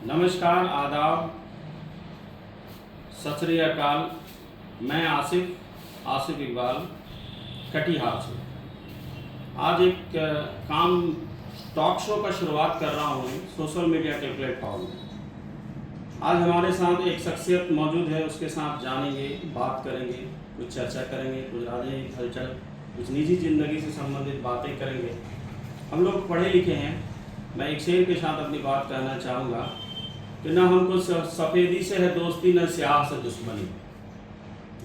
नमस्कार, आदाब, सत श्री अकाल। मैं आसिफ इकबाल कटिहार से आज एक काम टॉक शो का शुरुआत कर रहा हूँ सोशल मीडिया के प्लेटफॉर्म में। आज हमारे साथ एक शख्सियत मौजूद है, उसके साथ जानेंगे, बात करेंगे, कुछ चर्चा करेंगे, कुछ राजनीतिक हलचल, कुछ निजी ज़िंदगी से संबंधित बातें करेंगे। हम लोग पढ़े लिखे हैं। मैं एक शेर के साथ अपनी बात कहना चाहूँगा कि न हमको सफ़ेदी से है दोस्ती, न स्याह से दुश्मनी।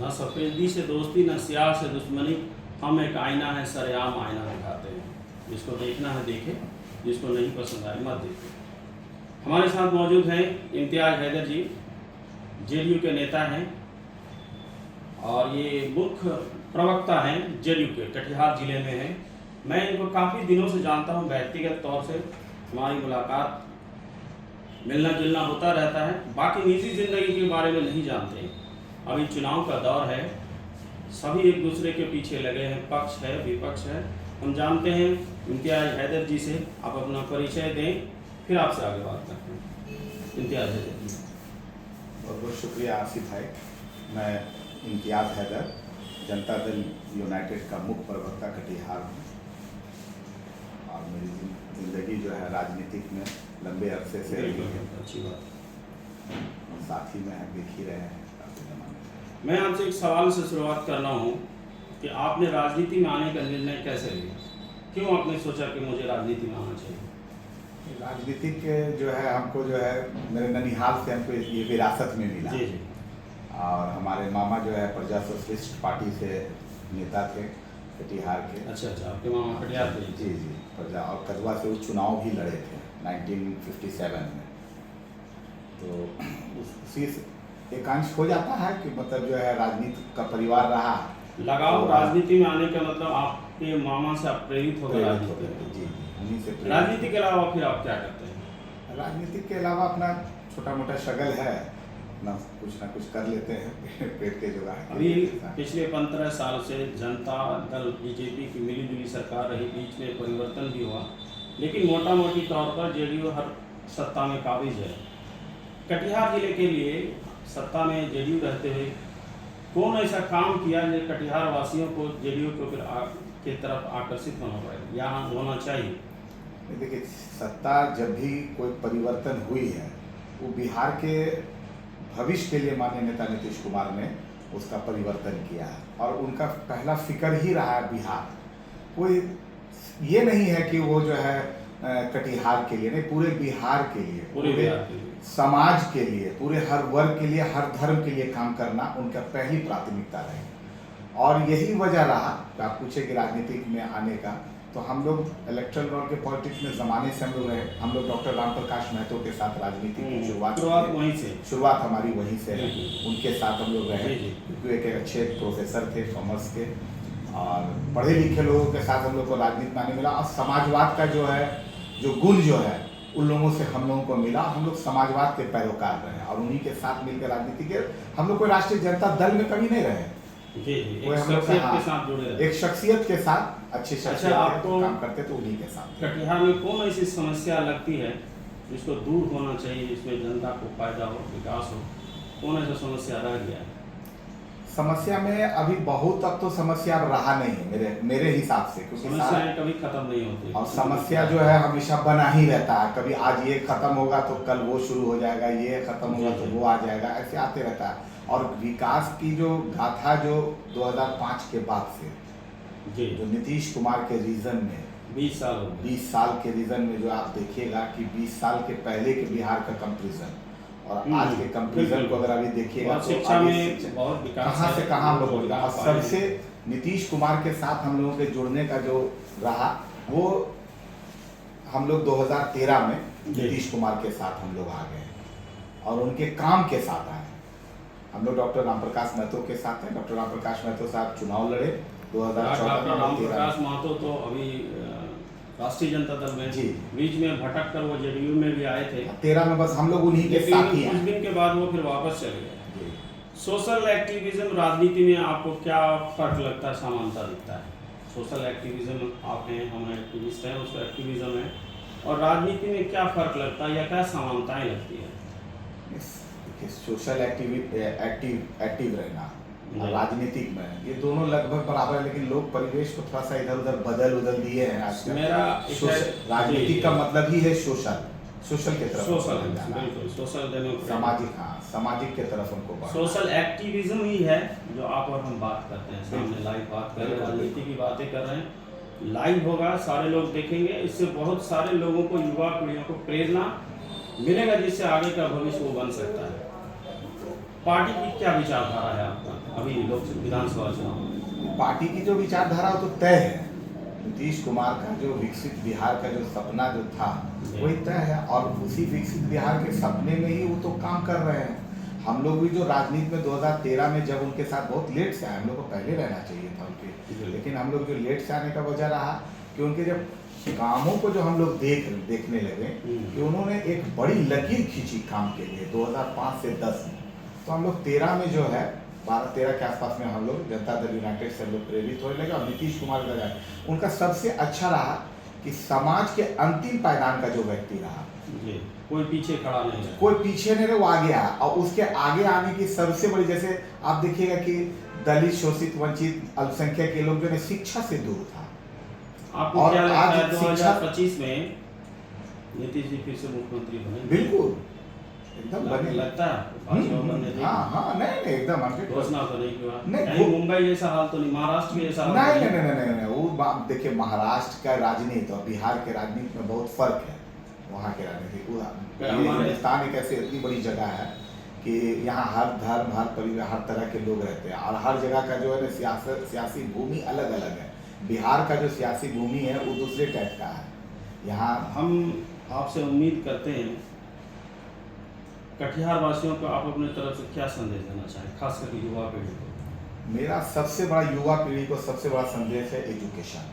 न सफ़ेदी से दोस्ती, न स्याह से दुश्मनी। हम एक आईना है, सरेआम आईना दिखाते हैं। जिसको देखना है देखे, जिसको नहीं पसंद आए मत देखे। हमारे साथ मौजूद हैं इम्तियाज़ हैदर जी, जेडीयू के नेता हैं और ये मुख्य प्रवक्ता हैं जेडीयू के, कटिहार ज़िले में हैं। मैं इनको काफ़ी दिनों से जानता हूँ, व्यक्तिगत तौर से हमारी मुलाकात, मिलना जुलना होता रहता है। बाकी निजी ज़िंदगी के बारे में नहीं जानते। अभी चुनाव का दौर है, सभी एक दूसरे के पीछे लगे हैं, पक्ष है विपक्ष है। हम जानते हैं इम्तियाज़ हैदर जी से, आप अपना परिचय दें, फिर आपसे आगे बात करते हैं। इम्तियाज़ हैदर जी। बहुत बहुत शुक्रिया आसिफ भाई। मैं इम्तियाज़ हैदर, जनता दल यूनाइटेड का मुख्य प्रवक्ता कटिहार हूँ और मेरी ज़िंदगी जो है राजनीतिक में लंबे अरसे से अच्छी बात। साथ ही में देख ही रहे हैं काफ़ी ज़माने। मैं आपसे एक सवाल से शुरुआत कर रहा हूँ कि आपने राजनीति में आने का निर्णय कैसे लिया? क्यों आपने सोचा कि मुझे राजनीति में आना चाहिए? राजनीतिक जो है हमको जो है मेरे ननिहाल से हमको ये विरासत में मिला। जी जी। और हमारे मामा जो है प्रजा सोशलिस्ट पार्टी से नेता थे कटिहार के। अच्छा, आपके मामा कटिहार के? जी जी, प्रजा और कदवा से वो चुनाव भी लड़े थे 1957 में। तो उसी एकांश हो जाता है कि मतलब जो है राजनीति का परिवार रहा। लगाव राजनीति में आने का मतलब आपके मामा से आप प्रेरित हो गए? जी, उन्हीं से प्रेरित। राजनीति के अलावा फिर आप क्या करते हैं? राजनीति के अलावा अपना छोटा मोटा शगल है, ना कुछ कर लेते हैं पेट के जुगाड़। अभी पिछले 15 साल से जनता दल बीजेपी की मिलीजुली सरकार रही, बीच में परिवर्तन भी हुआ, लेकिन मोटा मोटी तौर पर जेडीयू हर सत्ता में काबिज है। कटिहार जिले के लिए सत्ता में जेडीयू रहते हुए कौन ऐसा काम किया जो कटिहार वासियों को जेडीयू को फिर के तरफ आकर्षित होना पड़ेगा, यहाँ होना चाहिए? देखिए, सत्ता जब भी कोई परिवर्तन हुई है वो बिहार के भविष्य के लिए माननीय नेता नीतीश कुमार ने उसका परिवर्तन किया है और उनका पहला फिक्र ही रहा है बिहार। कोई ये नहीं है कि वो जो है कटिहार के लिए नहीं, पूरे बिहार के लिए, पूरे बिहार के लिए, समाज के लिए, पूरे हर वर्ग के लिए, हर धर्म के लिए काम करना उनका पहली प्राथमिकता रही। और यही वजह रहा, आप पूछे कि राजनीतिक में आने का, तो हम लोग इलेक्ट्रल रोल के पॉलिटिक्स में ज़माने से हम लोग रहे। हम लोग डॉक्टर राम प्रकाश महतो के साथ राजनीति की शुरुआत वहीं से, शुरुआत हमारी वहीं से है। उनके साथ हम लोग रहे क्योंकि एक अच्छे प्रोफेसर थे कॉमर्स के और पढ़े लिखे लोगों के साथ हम लोग को राजनीति में आने मिला। और समाजवाद का जो है जो गुण जो है उन लोगों से हम लोगों को मिला। हम लोग समाजवाद के पैरोकार रहे और उन्हीं के साथ मिलकर राजनीति के हम लोग कोई राष्ट्रीय जनता दल में कभी नहीं रहे। एक शख्सियत के साथ, अच्छी शख्सियत आपको काम करते तो उन्हीं के साथ। कटिहार में कौन ऐसी समस्या लगती है जिसको दूर होना चाहिए, जिसमें जनता को फायदा हो, विकास हो? कौन ऐसा समस्या रह गया है? समस्या में अभी बहुत, अब तो समस्या अब रहा नहीं है मेरे हिसाब से, क्योंकि समस्याएं कभी खत्म नहीं होती और समस्या जो है हमेशा बना ही रहता है। कभी आज ये खत्म होगा तो कल वो शुरू हो जाएगा, ये खत्म होगा तो वो आ जाएगा, ऐसे आते रहता है। और विकास की जो गाथा जो 2005 के बाद से जो नीतीश कुमार के रीजन में 20 साल के रीजन में जो आप देखिएगा कि 20 साल के पहले के बिहार का कंपैरिजन और आज के कंपैरिजन को अगर अभी देखिएगा तो शिक्षा में बहुत विकास कहाँ से कहाँ हम लोग हो गया। सबसे नीतीश कुमार के साथ हम लोगों के जुड़ने का जो रहा वो हम लोग 2013 में नीतीश कुमार के साथ हम लोग आ गए और उनके काम के साथ आए। हम लोग डॉक्टर राम प्रकाश महतो के साथ हैं। डॉक्टर राम प्रकाश महतो साहब चुनाव लड़े 2014 में। राम प्रकाश महतो तो अभी राष्ट्रीय जनता दल में जी बीच में भटक कर वो जेडीयू में भी आए थे 13 में, बस हम लोग उन्हीं के साथ ही हैं। कुछ दिन के बाद वो फिर वापस चले गए। सोशल एक्टिविज्म राजनीति में आपको क्या फर्क लगता है, समानता दिखता है? सोशल एक्टिविज्म आप हैं, हम एक्टिविस्ट हैं, उसका एक्टिविज्म है, और राजनीति में क्या फर्क लगता है या क्या समानताएं लगती है? देखिए, सोशल एक्टिव रहना जी। राजनीतिक में ये दोनों लगभग बराबर है, लेकिन लोग परिवेश को थोड़ा सा इधर उधर बदल दिए हैं आजकल। मेरा राजनीतिक का मतलब ही है सोशल के तरफ सोशल, बढ़ना जाना। बिल्कुल सोशल डेमोक्रेसी, सामाजिक के तरफ उनको बढ़ना। सोशल एक्टिविज्म ही है जो आप और हम बात करते हैं, सामने लाइव बात कर रहे हैं, राजनीति की बातें कर रहे हैं, लाइव होगा, सारे लोग देखेंगे, इससे बहुत सारे लोगों को, युवा पीढ़ियों को प्रेरणा मिलेगा जिससे आगे का भविष्य वो बन सकता है। पार्टी की क्या विचारधारा है आपका अभी विधानसभा चुनाव में? पार्टी की जो विचारधारा तो तय है। नीतीश कुमार का जो विकसित बिहार का जो सपना जो था वही तय है, और उसी विकसित बिहार के सपने में ही वो तो काम कर रहे हैं। हम लोग भी जो राजनीति में 2013 में जब उनके साथ बहुत लेट से आए, हम लोग को पहले रहना चाहिए था उनके, लेकिन हम लोग जो लेट से आने का वजह रहा कि उनके जब कामों को जो हम लोग देखने लगे कि उन्होंने एक बड़ी लकीर खींची काम के लिए 2005 से 10 में। तो हम लोग 13 में जो है 12-13 के आसपास में हम लोग जनता दल यूनाइटेड से हम लोग प्रेरित होने लगे, और नीतीश कुमार का उनका सबसे अच्छा रहा कि समाज के अंतिम पायदान का जो व्यक्ति रहा, कोई पीछे खड़ा नहीं है, कोई पीछे नहीं रहे, वो आगे आया। और उसके आगे आने की सबसे बड़ी, जैसे आप देखिएगा कि दलित, शोषित, वंचित, अल्पसंख्यक के लोग जो है शिक्षा से दूर था। आपको क्या लगता है 2025 में नीतीश जी फिर से मुख्यमंत्री बने? बिल्कुल, एकदम बने लगता है। हाँ, नहीं एकदम घोषणा तो नहीं हुआ, नहीं, मुंबई जैसा हाल तो नहीं, महाराष्ट्र में जैसा हाल नहीं, वो देखिए महाराष्ट्र का राजनीति और बिहार के राजनीति में बहुत फर्क है। वहाँ के राजनीति, हिंदुस्तान एक ऐसी इतनी बड़ी जगह है कि यहाँ हर धर्म, हर परिवार, हर तरह के लोग रहते हैं, और हर जगह का जो है ना सियासी भूमि अलग अलग है। बिहार का जो सियासी भूमि है वो दूसरे टाइप का है। यहाँ हम आपसे उम्मीद करते हैं, कटिहार वासियों को आप अपने तरफ से क्या संदेश देना चाहें, खास करके युवा पीढ़ी को? मेरा सबसे बड़ा युवा पीढ़ी को सबसे बड़ा संदेश है एजुकेशन।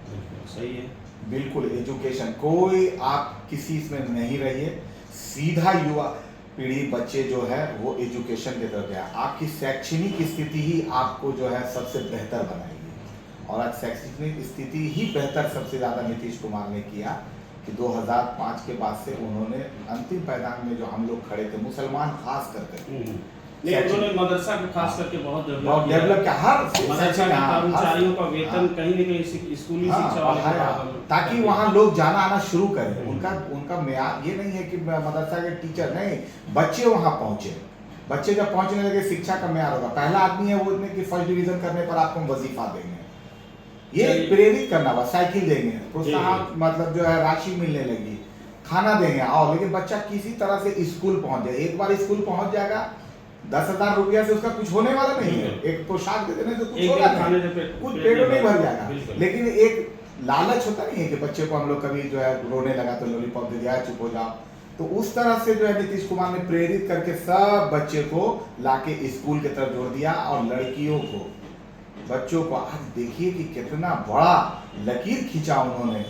बिल्कुल सही है, बिल्कुल एजुकेशन, कोई आप किसी इसमें नहीं रहिए, सीधा युवा पीढ़ी बच्चे जो है वो एजुकेशन की तरफ जाए। आपकी शैक्षणिक स्थिति ही आपको जो है सबसे बेहतर बनाएगी, और आज शैक्षणिक स्थिति ही बेहतर सबसे ज़्यादा नीतीश कुमार ने किया कि 2005 के बाद से उन्होंने अंतिम पायदान में जो हम लोग खड़े थे, मुसलमान खास करके, उन्होंने मदरसा के खास करके बहुत डेवलप किया। हर मदरसा के कर्मचारियों का वेतन कहीं न कहीं स्कूली शिक्षा वाले, ताकि वहाँ लोग जाना आना शुरू करें। उनका म्यार ये नहीं है कि मदरसा के टीचर नहीं, बच्चे वहाँ पहुँचे, बच्चे जब पहुँचने लगे शिक्षा का म्यार होगा। पहला आदमी है वो कि फर्स्ट डिवीजन करने पर आपको वजीफा देंगे, ये प्रेरित करना हुआ, साइकिल देंगे, प्रोत्साहन मतलब जो है राशि मिलने लगी, खाना देंगे, और लेकिन बच्चा किसी तरह से स्कूल पहुंच जाए। एक बार स्कूल पहुंच जाएगा, 10,000 रुपया से उसका कुछ होने वाला नहीं है। एक पोशाक दे देने से कुछ होगा नहीं, कुछ पेट नहीं भर जाएगा, लेकिन एक लालच होता नहीं है कि बच्चे को हम लोग कभी जो है रोने लगा तो लॉलीपॉप दे दिया, चुप हो जाओ। तो उस तरह से जो है नीतीश कुमार ने प्रेरित करके सब बच्चे को लाके स्कूल की तरफ जोड़ दिया, और लड़कियों को, बच्चों को आज देखिए कि कितना बड़ा लकीर खींचा उन्होंने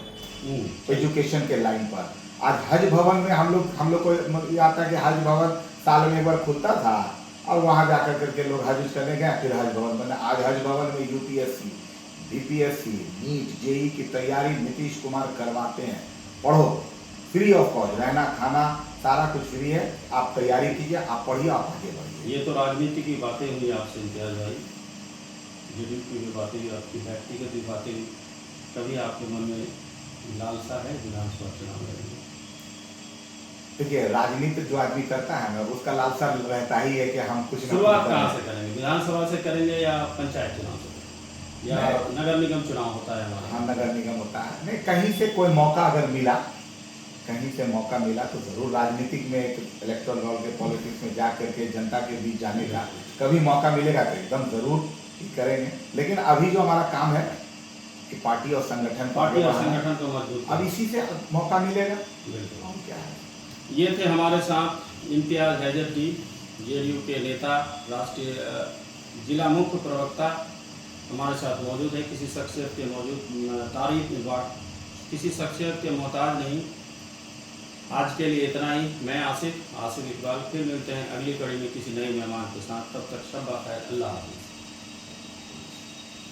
एजुकेशन के लाइन पर। आज हज भवन में हम लोग को ये आता है कि हज भवन साल में एक बार खुलता था, और वहाँ जाकर करके लोग हज करने गए, फिर हज भवन बना। आज हज भवन में यूपीएससी, बीपीएससी, नीट, जेई की तैयारी नीतीश कुमार करवाते हैं। पढ़ो, फ्री ऑफ कॉस्ट, रहना खाना सारा कुछ फ्री है, आप तैयारी कीजिए, आप पढ़िए, आप आगे बढ़िए। ये तो राजनीति की बातें हुई आपसे इम्तियाज भाई, जीडीपी की बातें हुई, आपकी व्यक्तिगत भी बातें हुई। कभी आपके मन में लालसा है विधानसभा चुनाव लड़ने? देखिए राजनीति जो आदमी करता है ना, उसका लालसा रहता ही है कि हम कुछ शुरुआत कहाँ से करेंगे, विधानसभा से करेंगे या पंचायत चुनाव से, या नगर निगम चुनाव होता है हमारा? हाँ, नगर निगम होता है। नहीं, कहीं से कोई मौका अगर मिला, कहीं से मौका मिला तो जरूर राजनीतिक में, एक इलेक्टोरल रोल के पॉलिटिक्स में जा करके जनता के बीच जाने का कभी मौका मिलेगा तो एकदम जरूर करेंगे। लेकिन अभी जो हमारा काम है कि पार्टी और संगठन को मजबूत, अब इसी से मौका मिलेगा। और क्या है, ये थे हमारे साथ इम्तियाज हैदर जी, जेडीयू के नेता, राष्ट्रीय जिला मुख्य प्रवक्ता हमारे साथ मौजूद है। किसी शख्सियत के तारीफ में किसी शख्सियत के मोहताज नहीं। आज के लिए इतना ही। मैं आसिफ इकबाल, फिर मिलते हैं अगली कड़ी में किसी नए मेहमान के साथ। तब तक सब खैर, अल्लाह हाफ़िज़।